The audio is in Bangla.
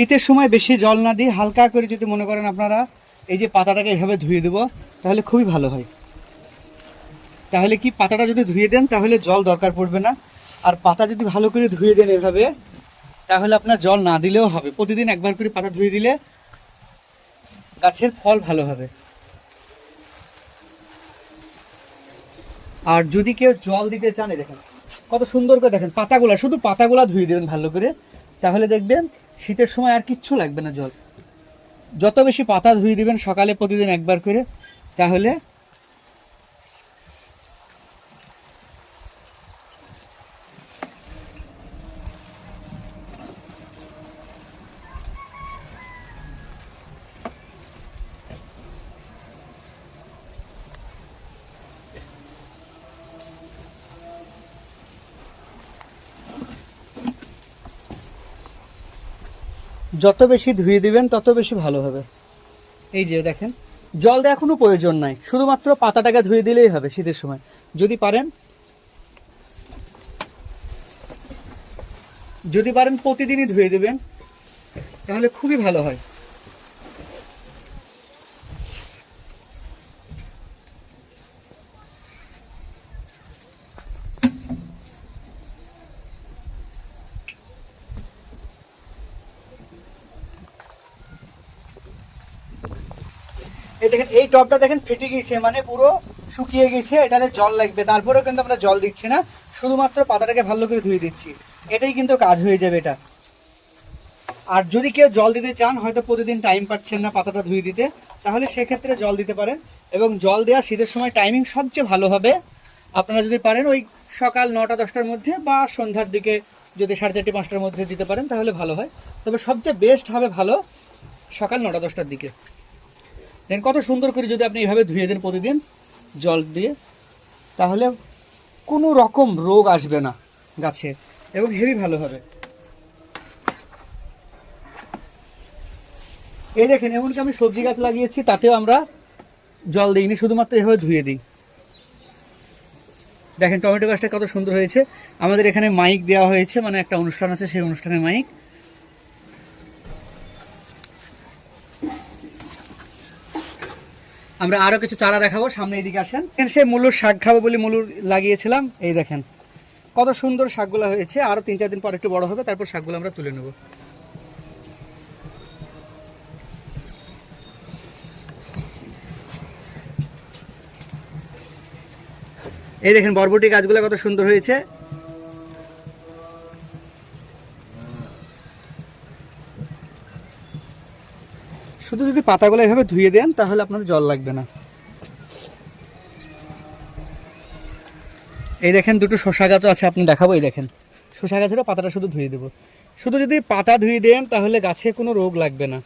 শীতের সময় বেশি জল না দিয়ে হালকা করে যদি মনে করেন আপনারা এই যে পাতাটাকে এভাবে ধুয়ে দেবো তাহলে খুবই ভালো হয়। তাহলে কি পাতাটা যদি ধুয়ে দেন তাহলে জল দরকার পড়বে না। আর পাতা যদি ভালো করে ধুয়ে দেন এভাবে তাহলে আপনার জল না দিলেও হবে। প্রতিদিন একবার করে পাতা ধুয়ে দিলে গাছের ফল ভালো হবে। আর যদি কেউ জল দিতে চান দেখেন কত সুন্দর করে, দেখেন পাতাগুলা, শুধু পাতাগুলা ধুয়ে দেবেন ভালো করে, তাহলে দেখবেন শীতের সময় আর কিচ্ছু লাগবে না জল। যত বেশি পাতা ধুয়ে দিবেন সকালে প্রতিদিন একবার করে, তাহলে যত বেশি ধুয়ে দিবেন তত বেশি ভালো হবে। এই যে দেখেন জল দেওয়ার কোনো প্রয়োজন নাই, শুধুমাত্র পাতাটাকে ধুয়ে দিলেই হবে শীতের সময়। যদি পারেন প্রতিদিনই ধুয়ে দেবেন তাহলে খুবই ভালো হয়। এই দেখেন এই টবটা দেখেন ফেটে গেছে, মানে পুরো শুকিয়ে গেছে, এটাতে জল লাগবে, তারপরেও কিন্তু আমরা জল দিচ্ছি না, শুধুমাত্র পাতাটাকে ভালো করে ধুয়ে দিচ্ছি, এতেই কিন্তু কাজ হয়ে যাবে এটা। আর যদি কেউ জল দিতে চান, হয়তো প্রতিদিন টাইম পাচ্ছেন না পাতাটা ধুয়ে দিতে, তাহলে সেক্ষেত্রে জল দিতে পারেন। এবং জল দেওয়া শীতের সময় টাইমিং সবচেয়ে ভালো হবে, আপনারা যদি পারেন ওই সকাল 9টা-10টার মধ্যে বা সন্ধ্যার দিকে যদি 4:30-5টার মধ্যে দিতে পারেন তাহলে ভালো হয়। তবে সবচেয়ে বেস্ট হবে ভালো সকাল 9টা-10টার দিকে। দেন কত সুন্দর করে যদি আপনি এইভাবে ধুয়ে দেন প্রতিদিন জল দিয়ে, তাহলে কোনো রকম রোগ আসবে না গাছে এবং হেভি ভালো হবে। এই দেখেন এমনকি আমি সবজি গাছ লাগিয়েছি, তাতেও আমরা জল দিইনি, শুধুমাত্র এভাবে ধুয়ে দিই। দেখেন টমেটো গাছটা কত সুন্দর হয়েছে। আমাদের এখানে মাইক দেওয়া হয়েছে, মানে একটা অনুষ্ঠান আছে, সেই অনুষ্ঠানের মাইক। আমরা আরো কিছু চারা দেখাবো, সামনে এদিকে আসেন। সে মুলুর শাক খাবো বলে মুলুর লাগিয়েছিলাম, এই দেখেন কত সুন্দর শাকগুলো হয়েছে। আরো 3-4 দিন পর একটু বড় হবে, তারপর শাকগুলো আমরা তুলে নেব। এই দেখেন বরবটি গাছগুলো কত সুন্দর হয়েছে। শুধু যদি পাতাগুলো এভাবে ধুয়ে দেন তাহলে আপনার জল লাগবে না। এই দেখেন দুটো শসা গাছও আছে, আপনি দেখাবো। এই দেখেন শসা গাছেরও পাতাটা শুধু ধুয়ে দেবো। শুধু যদি পাতা ধুয়ে দেন তাহলে গাছে কোনো রোগ লাগবে না।